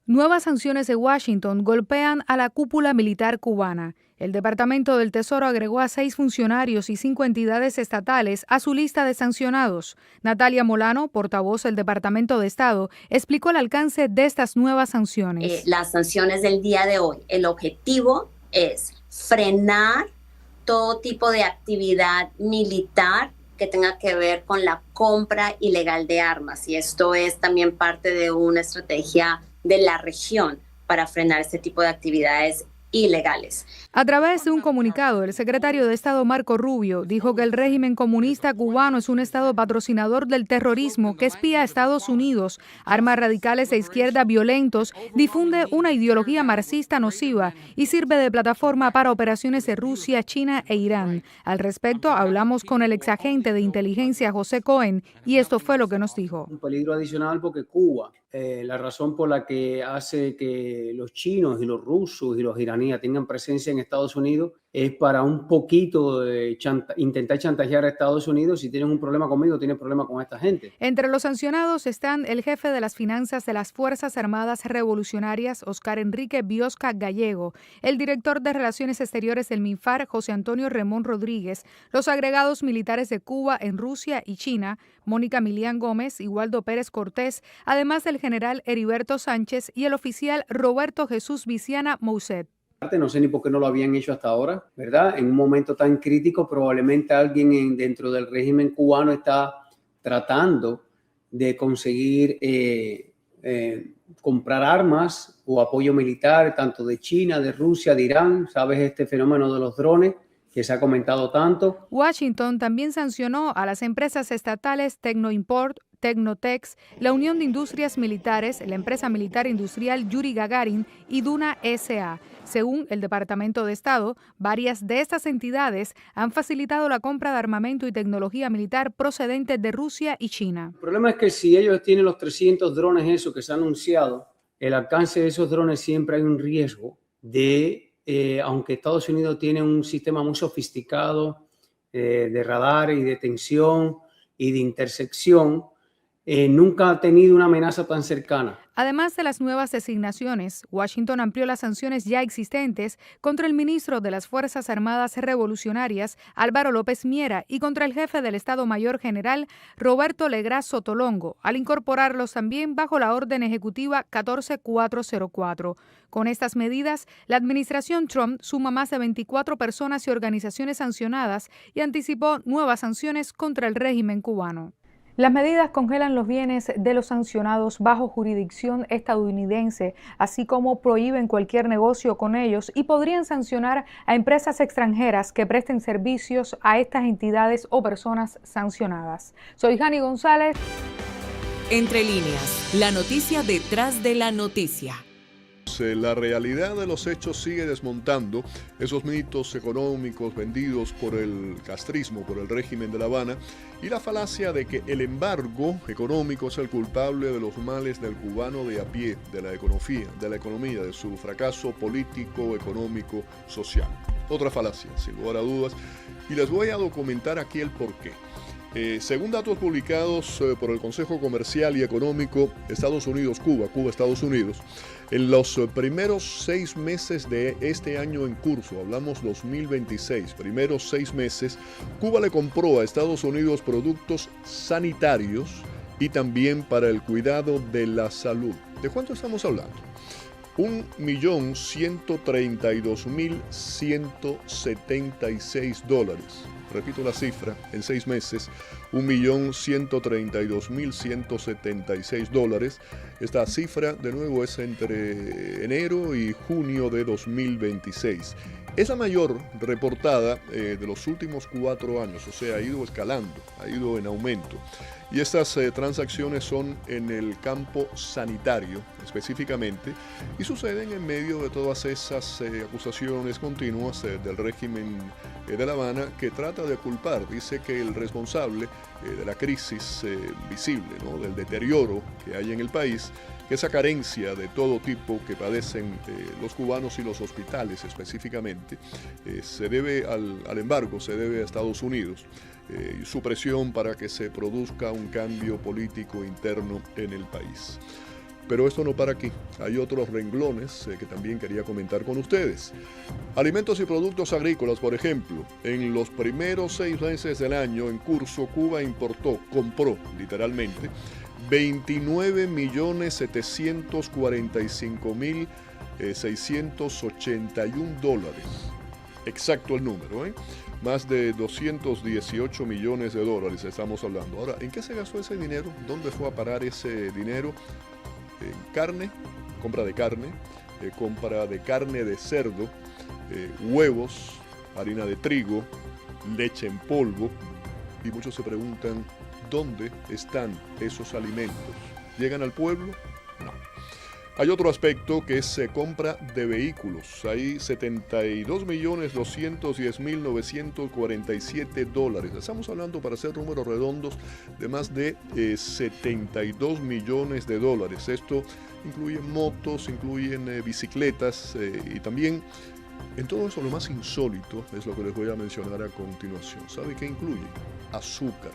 Nuevas sanciones de Washington golpean a la cúpula militar cubana. El Departamento del Tesoro agregó a 6 funcionarios y 5 entidades estatales a su lista de sancionados. Natalia Molano, portavoz del Departamento de Estado, explicó el alcance de estas nuevas sanciones. Las sanciones del día de hoy, el objetivo es frenar todo tipo de actividad militar que tenga que ver con la compra ilegal de armas. Y esto es también parte de una estrategia de la región para frenar este tipo de actividades ilegales. A través de un comunicado, el secretario de Estado Marco Rubio dijo que el régimen comunista cubano es un Estado patrocinador del terrorismo que espía a Estados Unidos, arma radicales de izquierda violentos, difunde una ideología marxista nociva y sirve de plataforma para operaciones de Rusia, China e Irán. Al respecto, hablamos con el exagente de inteligencia José Cohen y esto fue lo que nos dijo. Un peligro adicional porque Cuba, la razón por la que hace que los chinos y los rusos y los iraníes tengan presencia en Estados Unidos es para un poquito intentar chantajear a Estados Unidos. Si tienes un problema conmigo, tienes problema con esta gente. Entre los sancionados están el jefe de las finanzas de las Fuerzas Armadas Revolucionarias, Oscar Enrique Biosca Gallego, el director de Relaciones Exteriores del MINFAR, José Antonio Remón Rodríguez, los agregados militares de Cuba en Rusia y China, Mónica Milián Gómez y Waldo Pérez Cortés, además del general Heriberto Sánchez y el oficial Roberto Jesús Viciana Mouset. No sé ni por qué no lo habían hecho hasta ahora, ¿verdad? En un momento tan crítico, probablemente alguien dentro del régimen cubano está tratando de conseguir comprar armas o apoyo militar, tanto de China, de Rusia, de Irán. ¿Sabes este fenómeno de los drones que se ha comentado tanto? Washington también sancionó a las empresas estatales Tecnoimport, Tecnotex, la Unión de Industrias Militares, la empresa militar industrial Yuri Gagarin y Duna S.A. Según el Departamento de Estado, varias de estas entidades han facilitado la compra de armamento y tecnología militar procedentes de Rusia y China. El problema es que si ellos tienen los 300 drones esos que se han anunciado, el alcance de esos drones siempre hay un riesgo de, aunque Estados Unidos tiene un sistema muy sofisticado de radar y de detección y de intersección, nunca ha tenido una amenaza tan cercana. Además de las nuevas designaciones, Washington amplió las sanciones ya existentes contra el ministro de las Fuerzas Armadas Revolucionarias, Álvaro López Miera, y contra el jefe del Estado Mayor General, Roberto Legras Sotolongo, al incorporarlos también bajo la Orden Ejecutiva 14404. Con estas medidas, la administración Trump suma más de 24 personas y organizaciones sancionadas y anticipó nuevas sanciones contra el régimen cubano. Las medidas congelan los bienes de los sancionados bajo jurisdicción estadounidense, así como prohíben cualquier negocio con ellos y podrían sancionar a empresas extranjeras que presten servicios a estas entidades o personas sancionadas. Soy Jani González. Entre líneas, la noticia detrás de la noticia. La realidad de los hechos sigue desmontando esos mitos económicos vendidos por el castrismo, por el régimen de La Habana, y la falacia de que el embargo económico es el culpable de los males del cubano de a pie, de la economía, de su fracaso político, económico, social. Otra falacia, sin lugar a dudas, y les voy a documentar aquí el porqué. Según datos publicados por el Consejo Comercial y Económico Estados Unidos-Cuba, Cuba-Estados Unidos, en los primeros 6 meses de este año en curso, hablamos 2026, primeros 6 meses, Cuba le compró a Estados Unidos productos sanitarios y también para el cuidado de la salud. ¿De cuánto estamos hablando? $1.132.176. Repito la cifra, en 6 meses, $1.132.176. Esta cifra, de nuevo, es entre enero y junio de 2026. Es la mayor reportada de los últimos 4 años, o sea, ha ido escalando, ha ido en aumento. Y estas transacciones son en el campo sanitario específicamente y suceden en medio de todas esas acusaciones continuas del régimen de La Habana, que trata de culpar, dice que el responsable de la crisis visible, ¿no?, del deterioro que hay en el país, que esa carencia de todo tipo que padecen los cubanos y los hospitales específicamente, se debe al embargo, se debe a Estados Unidos. Y su presión para que se produzca un cambio político interno en el país. Pero esto no para aquí, hay otros renglones que también quería comentar con ustedes. Alimentos y productos agrícolas, por ejemplo, en los primeros 6 meses del año en curso, Cuba compró literalmente 29.745.681 dólares. Exacto el número, ¿eh? Más de 218 millones de dólares estamos hablando. Ahora, ¿en qué se gastó ese dinero? ¿Dónde fue a parar ese dinero? En carne, compra de carne de cerdo, huevos, harina de trigo, leche en polvo. Y muchos se preguntan, ¿dónde están esos alimentos? ¿Llegan al pueblo? No. Hay otro aspecto que es compra de vehículos. Hay 72.210.947 dólares. Estamos hablando, para hacer números redondos, de más de 72 millones de dólares. Esto incluye motos, incluyen bicicletas y también, en todo eso, lo más insólito es lo que les voy a mencionar a continuación. ¿Sabe qué incluye? Azúcar.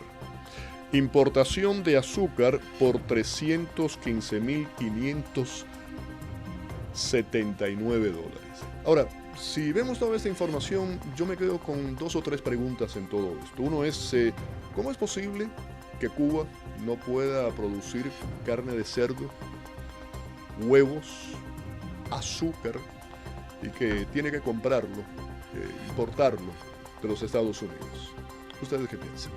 Importación de azúcar por 315.579 dólares. Ahora, si vemos toda esta información, yo me quedo con 2 o 3 preguntas en todo esto. Uno es, ¿cómo es posible que Cuba no pueda producir carne de cerdo, huevos, azúcar, y que tiene que comprarlo, importarlo de los Estados Unidos? ¿Ustedes qué piensan?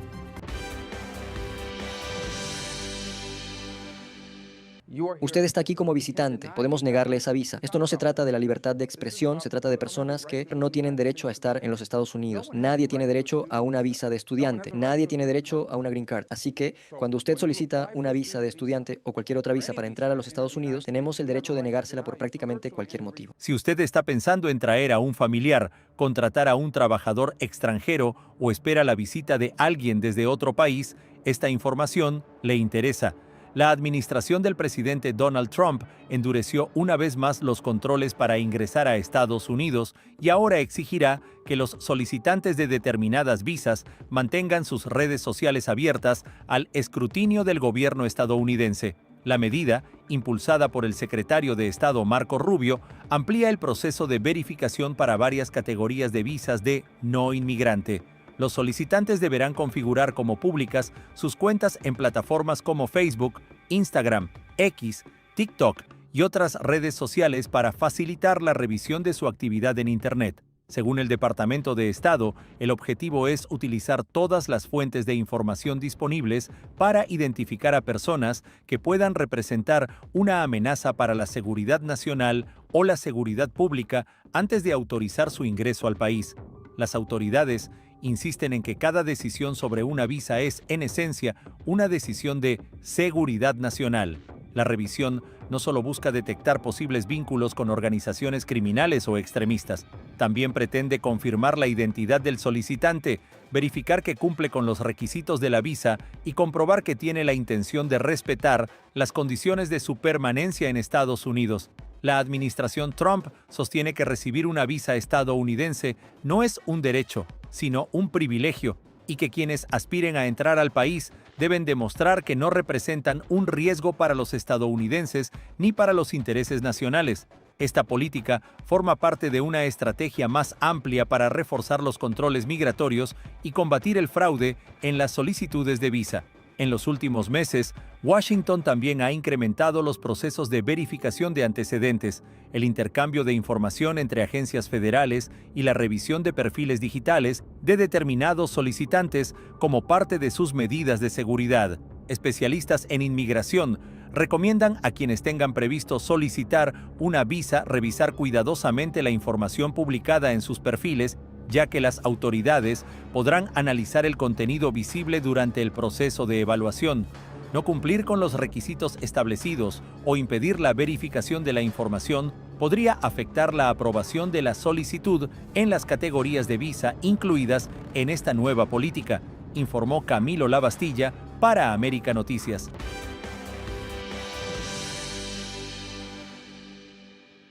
Usted está aquí como visitante, podemos negarle esa visa. Esto no se trata de la libertad de expresión, se trata de personas que no tienen derecho a estar en los Estados Unidos. Nadie tiene derecho a una visa de estudiante, nadie tiene derecho a una green card. Así que cuando usted solicita una visa de estudiante o cualquier otra visa para entrar a los Estados Unidos, tenemos el derecho de negársela por prácticamente cualquier motivo. Si usted está pensando en traer a un familiar, contratar a un trabajador extranjero o espera la visita de alguien desde otro país, esta información le interesa. La administración del presidente Donald Trump endureció una vez más los controles para ingresar a Estados Unidos y ahora exigirá que los solicitantes de determinadas visas mantengan sus redes sociales abiertas al escrutinio del gobierno estadounidense. La medida, impulsada por el secretario de Estado Marco Rubio, amplía el proceso de verificación para varias categorías de visas de no inmigrante. Los solicitantes deberán configurar como públicas sus cuentas en plataformas como Facebook, Instagram, X, TikTok y otras redes sociales para facilitar la revisión de su actividad en Internet. Según el Departamento de Estado, el objetivo es utilizar todas las fuentes de información disponibles para identificar a personas que puedan representar una amenaza para la seguridad nacional o la seguridad pública antes de autorizar su ingreso al país. Las autoridades insisten en que cada decisión sobre una visa es, en esencia, una decisión de seguridad nacional. La revisión no solo busca detectar posibles vínculos con organizaciones criminales o extremistas, también pretende confirmar la identidad del solicitante, verificar que cumple con los requisitos de la visa y comprobar que tiene la intención de respetar las condiciones de su permanencia en Estados Unidos. La administración Trump sostiene que recibir una visa estadounidense no es un derecho, sino un privilegio, y que quienes aspiren a entrar al país deben demostrar que no representan un riesgo para los estadounidenses ni para los intereses nacionales. Esta política forma parte de una estrategia más amplia para reforzar los controles migratorios y combatir el fraude en las solicitudes de visa. En los últimos meses, Washington también ha incrementado los procesos de verificación de antecedentes, el intercambio de información entre agencias federales y la revisión de perfiles digitales de determinados solicitantes como parte de sus medidas de seguridad. Especialistas en inmigración recomiendan a quienes tengan previsto solicitar una visa revisar cuidadosamente la información publicada en sus perfiles, ya que las autoridades podrán analizar el contenido visible durante el proceso de evaluación. No cumplir con los requisitos establecidos o impedir la verificación de la información podría afectar la aprobación de la solicitud en las categorías de visa incluidas en esta nueva política, informó Camilo Lavastilla para América Noticias.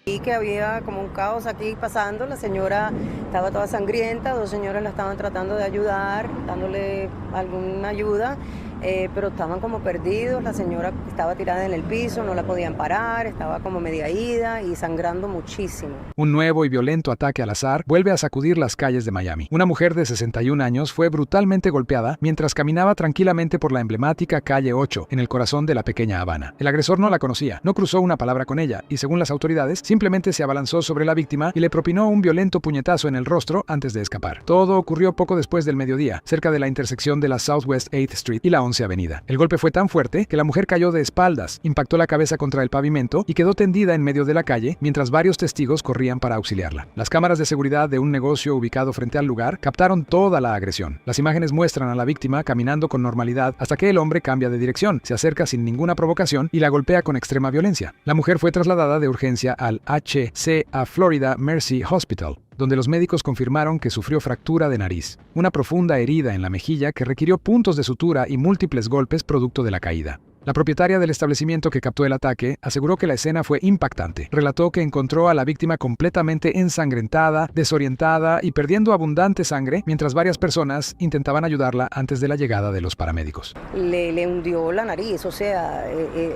Y que había como un caos aquí pasando, la señora estaba toda sangrienta, dos señoras la estaban tratando de ayudar, dándole alguna ayuda, pero estaban como perdidos, la señora estaba tirada en el piso, no la podían parar, estaba como media ida y sangrando muchísimo. Un nuevo y violento ataque al azar vuelve a sacudir las calles de Miami. Una mujer de 61 años fue brutalmente golpeada mientras caminaba tranquilamente por la emblemática calle 8, en el corazón de la pequeña Habana. El agresor no la conocía, no cruzó una palabra con ella y, según las autoridades, simplemente se abalanzó sobre la víctima y le propinó un violento puñetazo en el rostro antes de escapar. Todo ocurrió poco después del mediodía, cerca de la intersección de la Southwest 8th Street y la 11th Avenida. El golpe fue tan fuerte que la mujer cayó de espaldas, impactó la cabeza contra el pavimento y quedó tendida en medio de la calle mientras varios testigos corrían para auxiliarla. Las cámaras de seguridad de un negocio ubicado frente al lugar captaron toda la agresión. Las imágenes muestran a la víctima caminando con normalidad hasta que el hombre cambia de dirección, se acerca sin ninguna provocación y la golpea con extrema violencia. La mujer fue trasladada de urgencia al HCA Florida Mercy Hospital, donde los médicos confirmaron que sufrió fractura de nariz, una profunda herida en la mejilla que requirió puntos de sutura y múltiples golpes producto de la caída. La propietaria del establecimiento que captó el ataque aseguró que la escena fue impactante. Relató que encontró a la víctima completamente ensangrentada, desorientada y perdiendo abundante sangre, mientras varias personas intentaban ayudarla antes de la llegada de los paramédicos. Le hundió la nariz, o sea,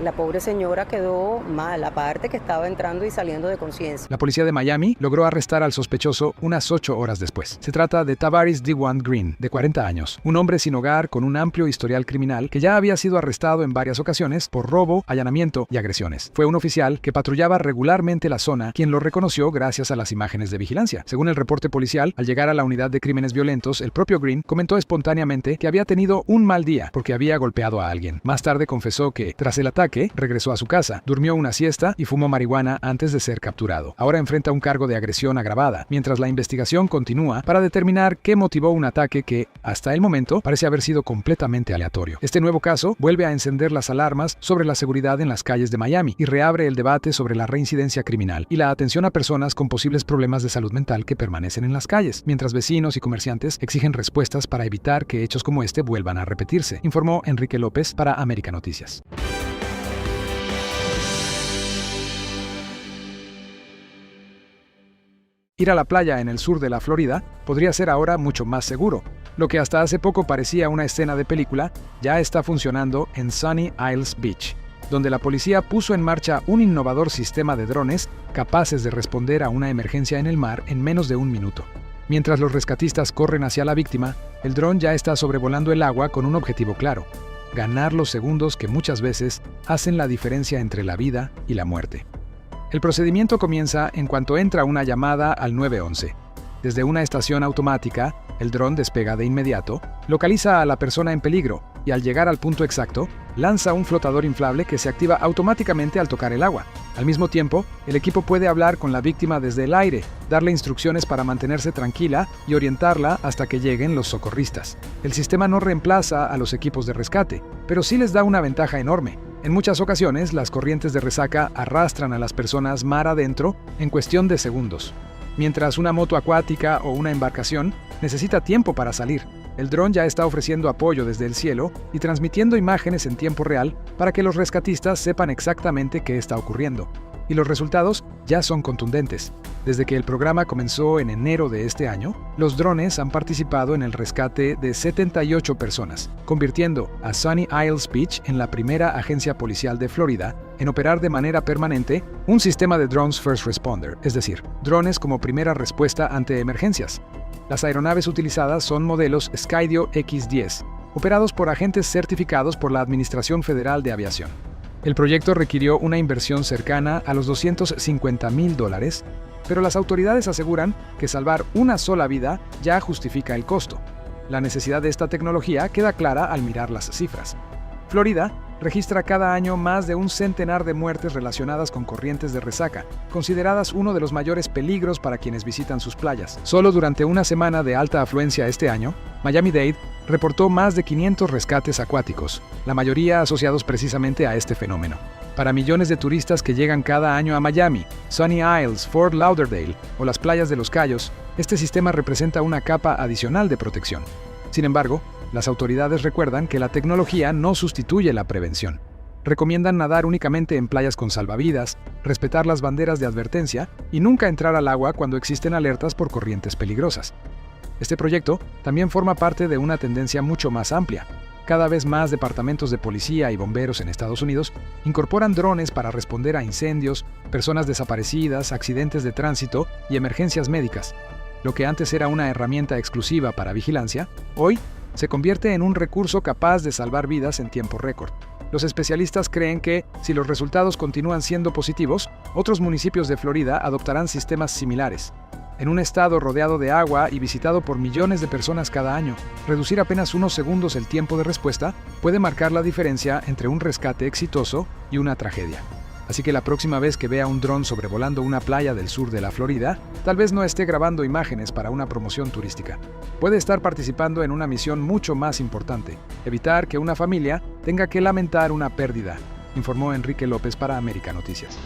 la pobre señora quedó mal, aparte que estaba entrando y saliendo de conciencia. La policía de Miami logró arrestar al sospechoso unas 8 horas después. Se trata de Tavares Dewan Green, de 40 años, un hombre sin hogar con un amplio historial criminal que ya había sido arrestado en varias ocasiones por robo, allanamiento y agresiones. Fue un oficial que patrullaba regularmente la zona quien lo reconoció gracias a las imágenes de vigilancia. Según el reporte policial, al llegar a la unidad de crímenes violentos, el propio Green comentó espontáneamente que había tenido un mal día porque había golpeado a alguien. Más tarde confesó que, tras el ataque, regresó a su casa, durmió una siesta y fumó marihuana antes de ser capturado. Ahora enfrenta un cargo de agresión agravada, mientras la investigación continúa para determinar qué motivó un ataque que, hasta el momento, parece haber sido completamente aleatorio. Este nuevo caso vuelve a encender las las alarmas sobre la seguridad en las calles de Miami y reabre el debate sobre la reincidencia criminal y la atención a personas con posibles problemas de salud mental que permanecen en las calles, mientras vecinos y comerciantes exigen respuestas para evitar que hechos como este vuelvan a repetirse, informó Enrique López para América Noticias. Ir a la playa en el sur de la Florida podría ser ahora mucho más seguro. Lo que hasta hace poco parecía una escena de película ya está funcionando en Sunny Isles Beach, donde la policía puso en marcha un innovador sistema de drones capaces de responder a una emergencia en el mar en menos de un minuto. Mientras los rescatistas corren hacia la víctima, el dron ya está sobrevolando el agua con un objetivo claro: ganar los segundos que muchas veces hacen la diferencia entre la vida y la muerte. El procedimiento comienza en cuanto entra una llamada al 911. Desde una estación automática, el dron despega de inmediato, localiza a la persona en peligro y al llegar al punto exacto, lanza un flotador inflable que se activa automáticamente al tocar el agua. Al mismo tiempo, el equipo puede hablar con la víctima desde el aire, darle instrucciones para mantenerse tranquila y orientarla hasta que lleguen los socorristas. El sistema no reemplaza a los equipos de rescate, pero sí les da una ventaja enorme. En muchas ocasiones, las corrientes de resaca arrastran a las personas mar adentro en cuestión de segundos. Mientras una moto acuática o una embarcación necesita tiempo para salir, el dron ya está ofreciendo apoyo desde el cielo y transmitiendo imágenes en tiempo real para que los rescatistas sepan exactamente qué está ocurriendo. Y los resultados ya son contundentes. Desde que el programa comenzó en enero de este año, los drones han participado en el rescate de 78 personas, convirtiendo a Sunny Isles Beach en la primera agencia policial de Florida en operar de manera permanente un sistema de Drones First Responder, es decir, drones como primera respuesta ante emergencias. Las aeronaves utilizadas son modelos Skydio X-10, operados por agentes certificados por la Administración Federal de Aviación. El proyecto requirió una inversión cercana a los $250,000, pero las autoridades aseguran que salvar una sola vida ya justifica el costo. La necesidad de esta tecnología queda clara al mirar las cifras. Florida registra cada año más de un centenar de muertes relacionadas con corrientes de resaca, consideradas uno de los mayores peligros para quienes visitan sus playas. Solo durante una semana de alta afluencia este año, Miami-Dade reportó más de 500 rescates acuáticos, la mayoría asociados precisamente a este fenómeno. Para millones de turistas que llegan cada año a Miami, Sunny Isles, Fort Lauderdale o las playas de Los Cayos, este sistema representa una capa adicional de protección. Sin embargo, las autoridades recuerdan que la tecnología no sustituye la prevención. Recomiendan nadar únicamente en playas con salvavidas, respetar las banderas de advertencia y nunca entrar al agua cuando existen alertas por corrientes peligrosas. Este proyecto también forma parte de una tendencia mucho más amplia. Cada vez más departamentos de policía y bomberos en Estados Unidos incorporan drones para responder a incendios, personas desaparecidas, accidentes de tránsito y emergencias médicas. Lo que antes era una herramienta exclusiva para vigilancia, hoy se convierte en un recurso capaz de salvar vidas en tiempo récord. Los especialistas creen que, si los resultados continúan siendo positivos, otros municipios de Florida adoptarán sistemas similares. En un estado rodeado de agua y visitado por millones de personas cada año, reducir apenas unos segundos el tiempo de respuesta puede marcar la diferencia entre un rescate exitoso y una tragedia. Así que la próxima vez que vea un dron sobrevolando una playa del sur de la Florida, tal vez no esté grabando imágenes para una promoción turística. Puede estar participando en una misión mucho más importante: evitar que una familia tenga que lamentar una pérdida, informó Enrique López para América Noticias.